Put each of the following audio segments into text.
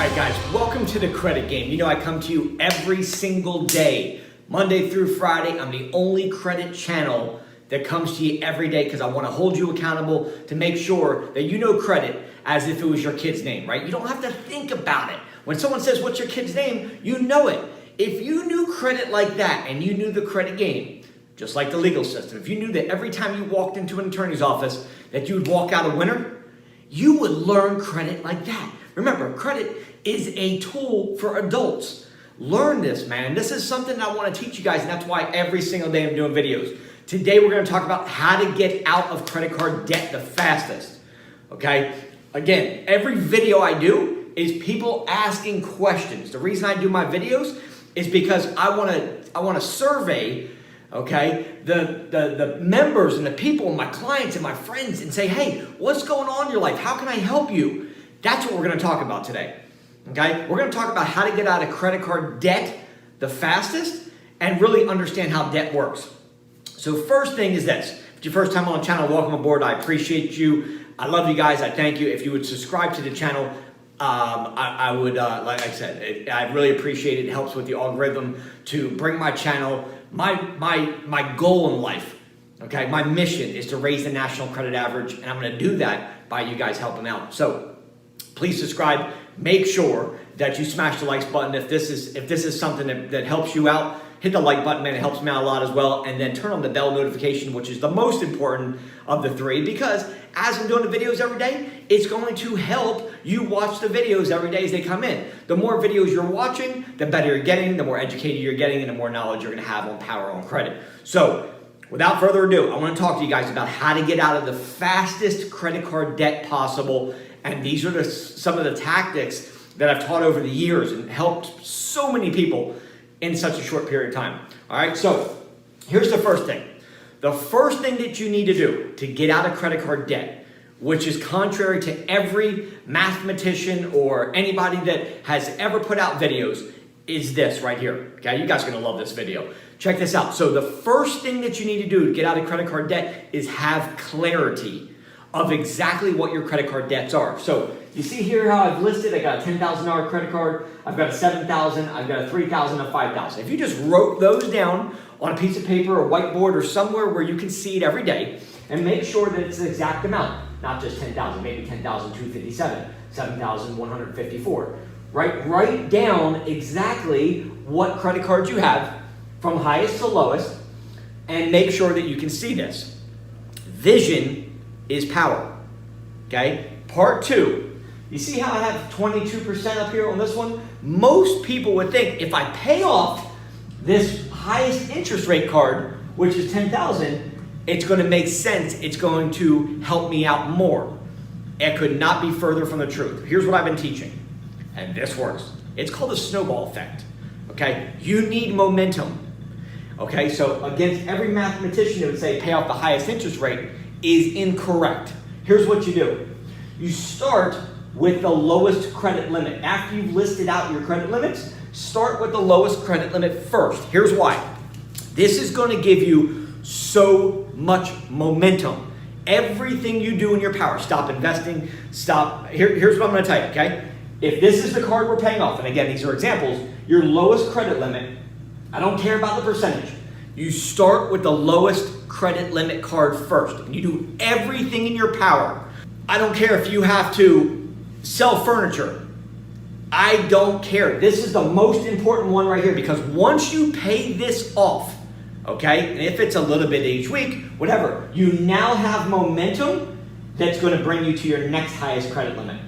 right, guys, welcome to the credit game. You know, I come to you every single day, Monday through Friday. I'm the only credit channel that comes to you every day because I want to hold you accountable to make sure that you know credit as if it was your kid's name, right? You don't have to think about it. When someone says, what's your kid's name? You know it. If you knew credit like that and you knew the credit game, just like the legal system, if you knew that every time you walked into an attorney's office that you would walk out a winner, you would learn credit like that. Remember, credit is a tool for adults. Learn this, man. This is something I want to teach you guys, and that's why every single day I'm doing videos. Today, we're going to talk about how to get out of credit card debt the fastest, okay? Again, every video I do is people asking questions. The reason I do my videos is because I want to survey, okay, the members and the people and my clients and my friends and say, hey, what's going on in your life? How can I help you? That's what we're going to talk about today, okay? We're going to talk about how to get out of credit card debt the fastest and really understand how debt works. So first thing is this. If it's your first time on the channel, welcome aboard. I appreciate you. I love you guys. I thank you. If you would subscribe to the channel, I would, like I said, I really appreciate it. It helps with the algorithm to bring my channel, my goal in life, okay? My mission is to raise the national credit average, and I'm going to do that by you guys helping out. So please subscribe. Make sure that you smash the likes button. If this is something that helps you out, hit the like button, man. It helps me out a lot as well. And then turn on the bell notification, which is the most important of the three, because as I'm doing the videos every day, it's going to help you watch the videos every day as they come in. The more videos you're watching, the better you're getting, the more educated you're getting, and the more knowledge you're going to have on power on credit. So without further ado, I want to talk to you guys about how to get out of the fastest credit card debt possible. And these are some of the tactics that I've taught over the years and helped so many people in such a short period of time. All right, so here's the first thing. The first thing that you need to do to get out of credit card debt, which is contrary to every mathematician or anybody that has ever put out videos, is this right here. Okay, you guys are gonna love this video. Check this out. So the first thing that you need to do to get out of credit card debt is have clarity of exactly what your credit card debts are. So you see here how I've listed, I got a $10,000 credit card, I've got a $7,000, I've got a $3,000, a $5,000. If you just wrote those down on a piece of paper or whiteboard or somewhere where you can see it every day and make sure that it's the exact amount, not just 10,000, maybe 10,257, 7,154. Write down exactly what credit cards you have from highest to lowest and make sure that you can see this. Vision is power, okay? Part two, you see how I have 22% up here on this one? Most people would think if I pay off this highest interest rate card, which is 10,000, it's going to make sense. It's going to help me out more. It could not be further from the truth. Here's what I've been teaching, and this works. It's called the snowball effect, okay? You need momentum, okay? So against every mathematician that would say pay off the highest interest rate is incorrect. Here's what you do. You start with the lowest credit limit. After you've listed out your credit limits, start with the lowest credit limit first. Here's why. This is going to give you so much momentum. Everything you do in your power, stop investing, stop. Here's what I'm going to tell you, okay? If this is the card we're paying off, and again, these are examples, your lowest credit limit, I don't care about the percentage. You start with the lowest credit limit card first. And you do everything in your power. I don't care if you have to sell furniture. I don't care. This is the most important one right here, because once you pay this off, okay, and if it's a little bit each week, whatever, you now have momentum that's going to bring you to your next highest credit limit.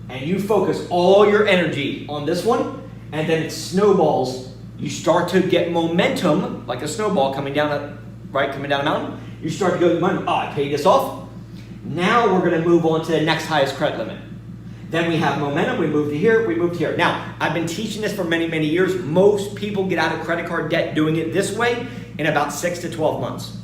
And you focus all your energy on this one, and then it snowballs. You start to get momentum, like a snowball coming down a mountain. You start to go, oh, I paid this off. Now we're going to move on to the next highest credit limit. Then we have momentum. We move to here. We move to here. Now, I've been teaching this for many, many years. Most people get out of credit card debt doing it this way in about 6 to 12 months.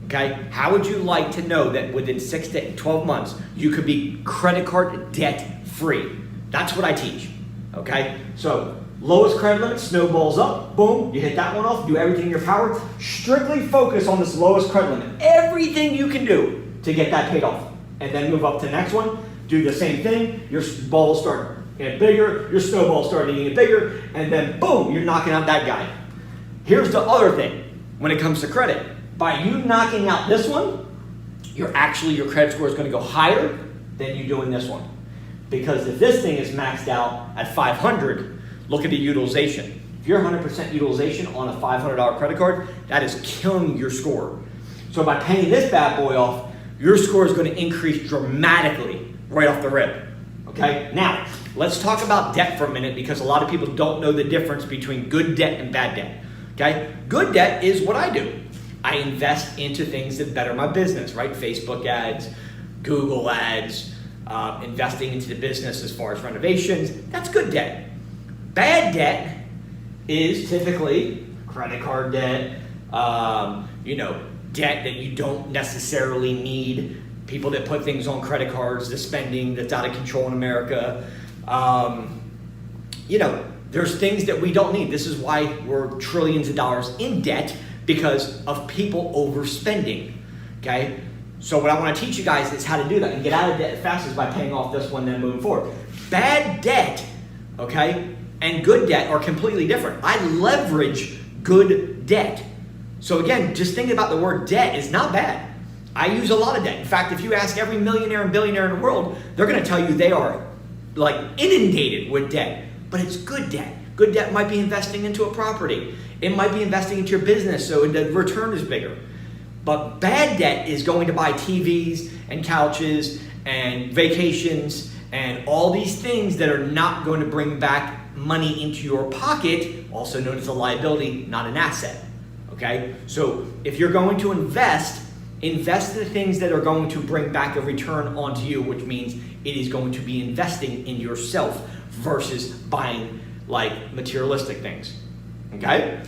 Okay? How would you like to know that within 6 to 12 months, you could be credit card debt free? That's what I teach. Okay? So, lowest credit limit, snowballs up, boom, you hit that one off, do everything in your power. Strictly focus on this lowest credit limit. Everything you can do to get that paid off. And then move up to the next one, do the same thing, your balls start get bigger, your snowball started getting bigger, and then boom, you're knocking out that guy. Here's the other thing when it comes to credit. By you knocking out this one, your credit score is going to go higher than you doing this one. Because if this thing is maxed out at 500, look at the utilization. If you're 100% utilization on a $500 credit card, that is killing your score. So by paying this bad boy off, your score is going to increase dramatically right off the rip. Okay? Now, let's talk about debt for a minute because a lot of people don't know the difference between good debt and bad debt. Okay? Good debt is what I do. I invest into things that better my business, right? Facebook ads, Google ads, investing into the business as far as renovations. That's good debt. Bad debt is typically credit card debt, debt that you don't necessarily need, people that put things on credit cards, the spending that's out of control in America. There's things that we don't need. This is why we're trillions of dollars in debt because of people overspending, okay? So what I want to teach you guys is how to do that and get out of debt as fast as by paying off this one, then moving forward. Bad debt, okay, and good debt are completely different. I leverage good debt. So again, just thinking about the word debt is not bad. I use a lot of debt. In fact, if you ask every millionaire and billionaire in the world, they're going to tell you they are like inundated with debt. But it's good debt. Good debt might be investing into a property. It might be investing into your business so the return is bigger. But bad debt is going to buy TVs and couches and vacations and all these things that are not going to bring back money into your pocket, also known as a liability, not an asset. Okay? So if you're going to invest in the things that are going to bring back a return onto you, which means it is going to be investing in yourself versus buying like materialistic things. Okay?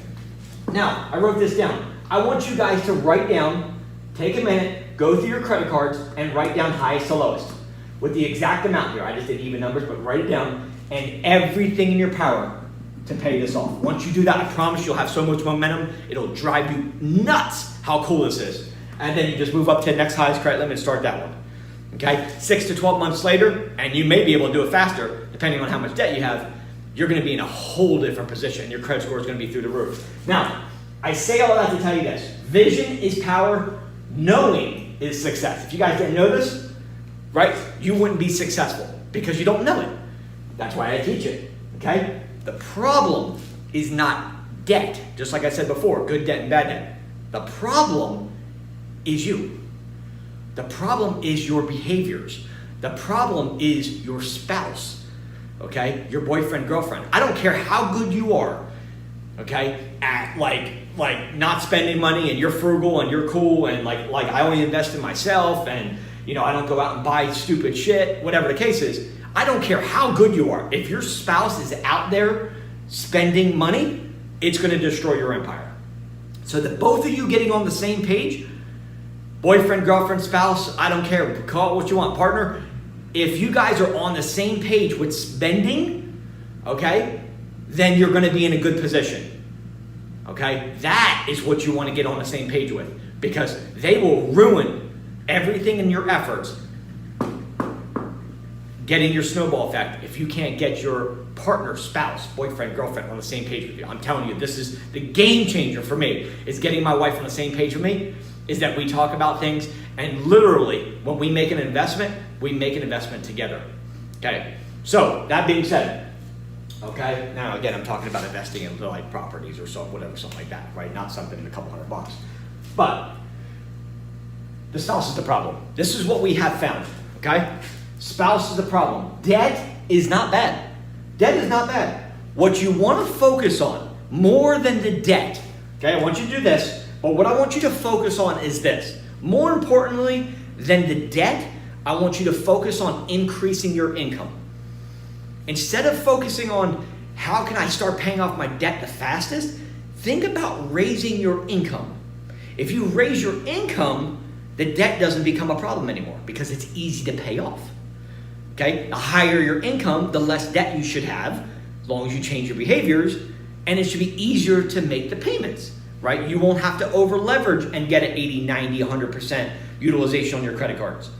Now, I wrote this down. I want you guys to write down, take a minute, go through your credit cards and write down highest to lowest with the exact amount here. I just did even numbers, but write it down and everything in your power to pay this off. Once you do that, I promise you'll have so much momentum, it'll drive you nuts how cool this is. And then you just move up to the next highest credit limit and start that one. Okay? 6 to 12 months later, and you may be able to do it faster, depending on how much debt you have, you're going to be in a whole different position. Your credit score is going to be through the roof. Now, I say all that to tell you this. Vision is power. Knowing is success. If you guys didn't know this, right, you wouldn't be successful because you don't know it. That's why I teach it. Okay? The problem is not debt. Just like I said before, good debt and bad debt. The problem is you. The problem is your behaviors. The problem is your spouse. Okay, your boyfriend, girlfriend. I don't care how good you are, okay, at like not spending money and you're frugal and you're cool and like I only invest in myself and I don't go out and buy stupid shit, whatever the case is. I don't care how good you are. If your spouse is out there spending money, it's going to destroy your empire. So that both of you getting on the same page, boyfriend, girlfriend, spouse, I don't care, call it what you want, partner. If you guys are on the same page with spending, okay, then you're going to be in a good position. Okay? That is what you want to get on the same page with because they will ruin everything in your efforts getting your snowball effect if you can't get your partner, spouse, boyfriend, girlfriend on the same page with you. I'm telling you, this is the game changer for me, is getting my wife on the same page with me, is that we talk about things and literally when we make an investment, we make an investment together. Okay, so that being said, okay, now again, I'm talking about investing into like properties or so, whatever, something like that, right? Not something in a couple $100. But the spouse is the problem. This is what we have found, okay? Spouse is the problem. Debt is not bad. Debt is not bad. What you want to focus on more than the debt, okay, I want you to do this, but what I want you to focus on is this. More importantly than the debt, I want you to focus on increasing your income. Instead of focusing on how can I start paying off my debt the fastest, think about raising your income. If you raise your income, the debt doesn't become a problem anymore because it's easy to pay off. Okay? The higher your income, the less debt you should have, as long as you change your behaviors, and it should be easier to make the payments, right? You won't have to over leverage and get an 80, 90, 100% utilization on your credit cards.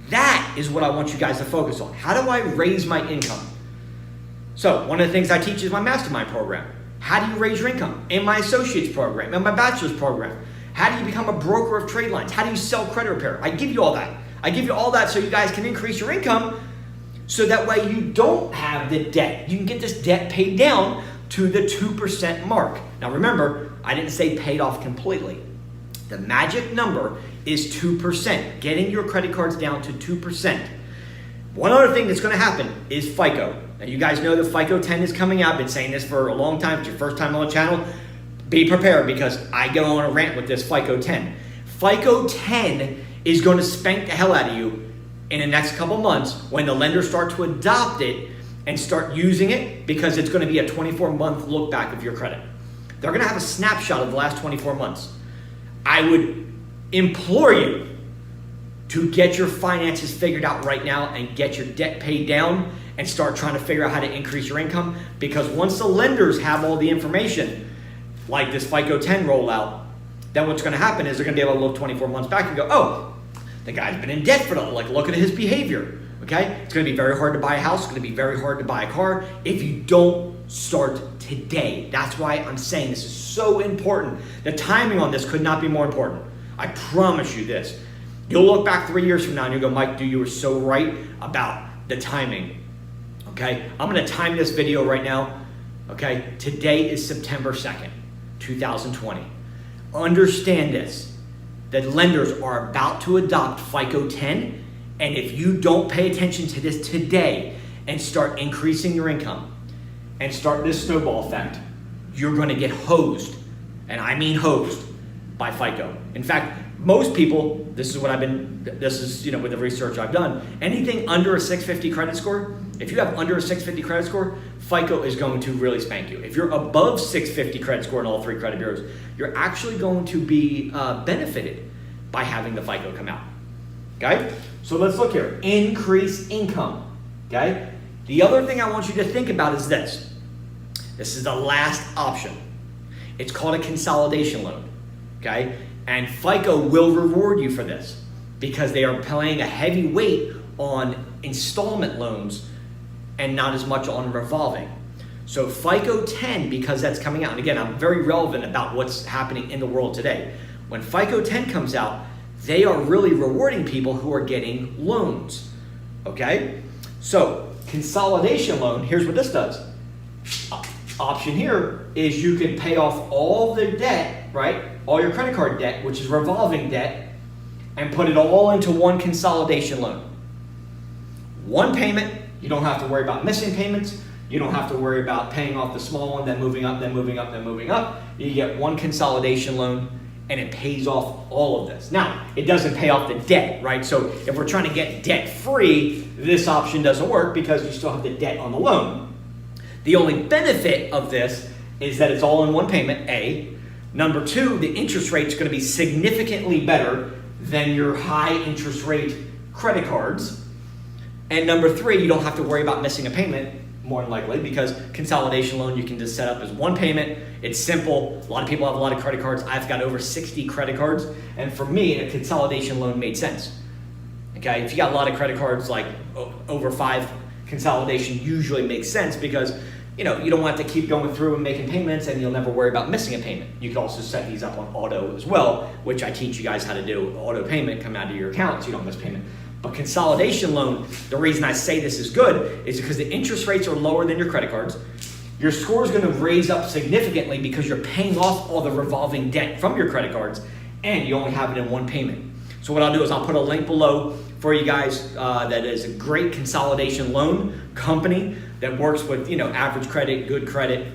That is what I want you guys to focus on. How do I raise my income? So one of the things I teach is my mastermind program. How do you raise your income? In my associate's program, in my bachelor's program. How do you become a broker of trade lines? How do you sell credit repair? I give you all that. I give you all that so you guys can increase your income so that way you don't have the debt. You can get this debt paid down to the 2% mark. Now remember, I didn't say paid off completely. The magic number is 2%, getting your credit cards down to 2%. One other thing that's going to happen is FICO. Now you guys know the FICO 10 is coming out. I've been saying this for a long time. It's your first time on the channel. Be prepared because I go on a rant with this FICO 10. FICO 10 is going to spank the hell out of you in the next couple months when the lenders start to adopt it and start using it, because it's going to be a 24-month look back of your credit. They're going to have a snapshot of the last 24 months. I would implore you to get your finances figured out right now and get your debt paid down and start trying to figure out how to increase your income, because once the lenders have all the information, like this FICO 10 rollout, then what's going to happen is they're going to be able to look 24 months back and go, oh, the guy's been in debt for look at his behavior, okay? It's going to be very hard to buy a house. It's going to be very hard to buy a car if you don't start today. That's why I'm saying this is so important. The timing on this could not be more important. I promise you this. You'll look back 3 years from now and you'll go, Mike, dude, you were so right about the timing, okay? I'm going to time this video right now, okay? Today is September 2nd, 2020. Understand this. That lenders are about to adopt FICO 10, and if you don't pay attention to this today and start increasing your income and start this snowball effect, you're going to get hosed, and I mean hosed, by FICO. In fact, most people, this is with the research I've done, anything under a 650 credit score, if you have under a 650 credit score, FICO is going to really spank you. If you're above 650 credit score in all three credit bureaus, you're actually going to be benefited by having the FICO come out. Okay? So let's look here. Increase income. Okay? The other thing I want you to think about is this. This is the last option. It's called a consolidation loan. Okay? And FICO will reward you for this because they are playing a heavy weight on installment loans and not as much on revolving. So FICO 10, because that's coming out, and again, I'm very relevant about what's happening in the world today. When FICO 10 comes out, they are really rewarding people who are getting loans, okay? So consolidation loan, here's what this does. Option here is you can pay off all the debt, right? All your credit card debt, which is revolving debt, and put it all into one consolidation loan. One payment, you don't have to worry about missing payments. You don't have to worry about paying off the small one, then moving up, then moving up, then moving up. You get one consolidation loan and it pays off all of this. Now, it doesn't pay off the debt, right? So if we're trying to get debt free, this option doesn't work because you still have the debt on the loan. The only benefit of this is that it's all in one payment, A. Number two, the interest rate is going to be significantly better than your high interest rate credit cards. And number three, you don't have to worry about missing a payment, more than likely, because consolidation loan you can just set up as one payment. It's simple. A lot of people have a lot of credit cards. I've got over 60 credit cards. And for me, a consolidation loan made sense. Okay, if you got a lot of credit cards, like over 5, consolidation usually makes sense because you don't want to keep going through and making payments and you'll never worry about missing a payment. You can also set these up on auto as well, which I teach you guys how to do. Auto payment come out of your account so you don't miss payment. But consolidation loan, the reason I say this is good is because the interest rates are lower than your credit cards. Your score is going to raise up significantly because you're paying off all the revolving debt from your credit cards and you only have it in one payment. So what I'll do is I'll put a link below for you guys that is a great consolidation loan company that works with average credit, good credit.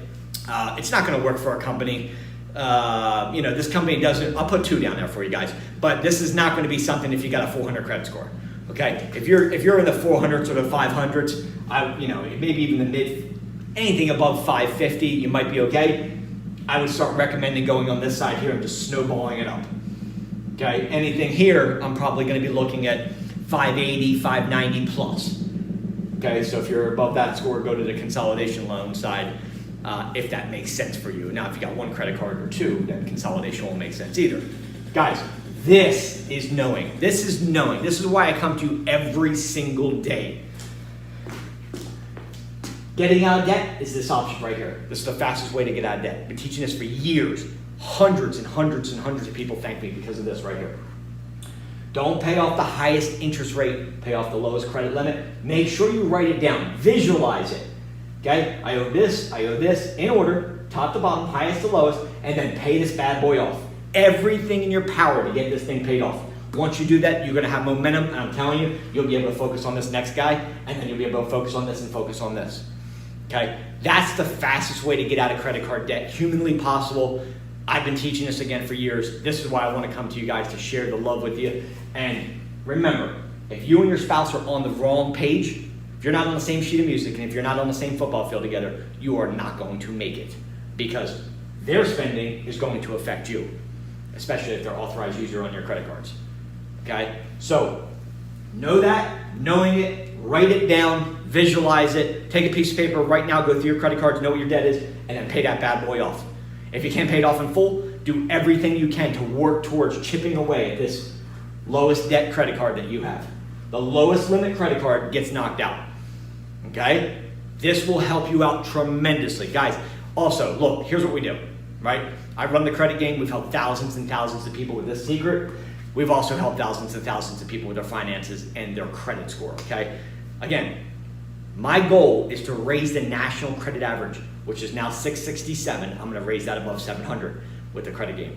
It's not going to work for a company. This company doesn't. I'll put 2 down there for you guys. But this is not going to be something if you got a 400 credit score. Okay, if you're in the 400s or the 500s, maybe even the mid, anything above 550, you might be okay. I would start recommending going on this side here and just snowballing it up. Okay, anything here, I'm probably going to be looking at 580, 590 plus. Okay, so if you're above that score, go to the consolidation loan side if that makes sense for you. Now, if you got 1 credit card or 2, then consolidation won't make sense either. Guys, this is knowing. This is knowing. This is why I come to you every single day. Getting out of debt is this option right here. This is the fastest way to get out of debt. I've been teaching this for years. Hundreds and hundreds and hundreds of people thank me because of this right here. Don't pay off the highest interest rate, pay off the lowest credit limit. Make sure you write it down, visualize it. Okay, I owe this in order, top to bottom, highest to lowest, and then pay this bad boy off. Everything in your power to get this thing paid off. Once you do that, you're gonna have momentum, and I'm telling you, you'll be able to focus on this next guy, and then you'll be able to focus on this and focus on this. Okay, that's the fastest way to get out of credit card debt, humanly possible. I've been teaching this again for years. This is why I want to come to you guys to share the love with you. And remember, if you and your spouse are on the wrong page, if you're not on the same sheet of music, and if you're not on the same football field together, you are not going to make it, because their spending is going to affect you, especially if they're authorized user on your credit cards. Okay, so know that, knowing it, write it down, visualize it, take a piece of paper right now, go through your credit cards, know what your debt is, and then pay that bad boy off. If you can't pay it off in full, do everything you can to work towards chipping away at this lowest debt credit card that you have. The lowest limit credit card gets knocked out. Okay? This will help you out tremendously. Guys, also, look, here's what we do, right? I run the credit game. We've helped thousands and thousands of people with this secret. We've also helped thousands and thousands of people with their finances and their credit score, okay? Again, my goal is to raise the national credit average, which is now 667. I'm gonna raise that above 700 with the credit game.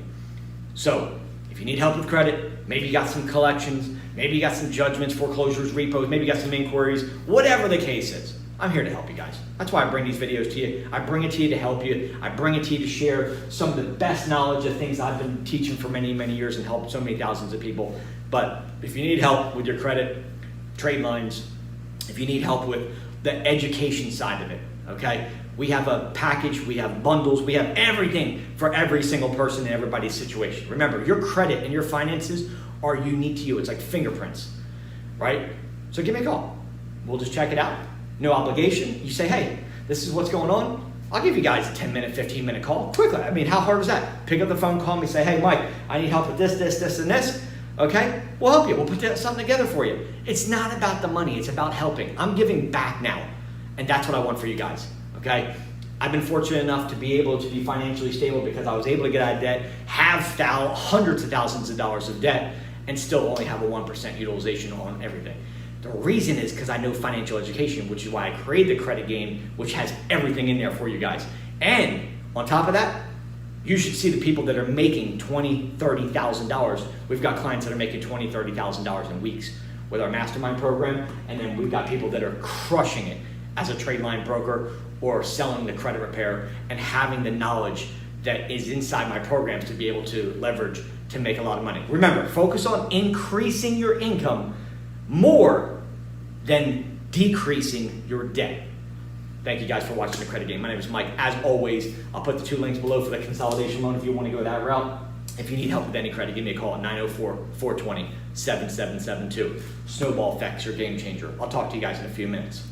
So if you need help with credit, maybe you got some collections, maybe you got some judgments, foreclosures, repos, maybe you got some inquiries, whatever the case is, I'm here to help you guys. That's why I bring these videos to you. I bring it to you to help you. I bring it to you to share some of the best knowledge of things I've been teaching for many, many years and helped so many thousands of people. But if you need help with your credit, Tradelines, if you need help with the education side of it, okay? We have a package, we have bundles, we have everything for every single person in everybody's situation. Remember, your credit and your finances are unique to you. It's like fingerprints, right? So give me a call. We'll just check it out. No obligation. You say, hey, this is what's going on. I'll give you guys a 10-minute, 15-minute call quickly. I mean, how hard is that? Pick up the phone, call me, say, hey, Mike, I need help with this, this, this, and this. Okay? We'll help you. We'll put something together for you. It's not about the money. It's about helping. I'm giving back now. And that's what I want for you guys. Okay? I've been fortunate enough to be able to be financially stable because I was able to get out of debt, have hundreds of thousands of dollars of debt, and still only have a 1% utilization on everything. The reason is because I know financial education, which is why I created the credit game, which has everything in there for you guys. And on top of that, you should see the people that are making $20,000, $30,000. We've got clients that are making $20,000, $30,000 in weeks with our mastermind program. And then we've got people that are crushing it as a Tradeline broker or selling the credit repair and having the knowledge that is inside my programs to be able to leverage to make a lot of money. Remember, focus on increasing your income more than decreasing your debt. Thank you guys for watching the credit game. My name is Mike. As always, I'll put the 2 links below for the consolidation loan if you want to go that route. If you need help with any credit, give me a call at 904-420-7772. Snowball Effects, your game changer. I'll talk to you guys in a few minutes.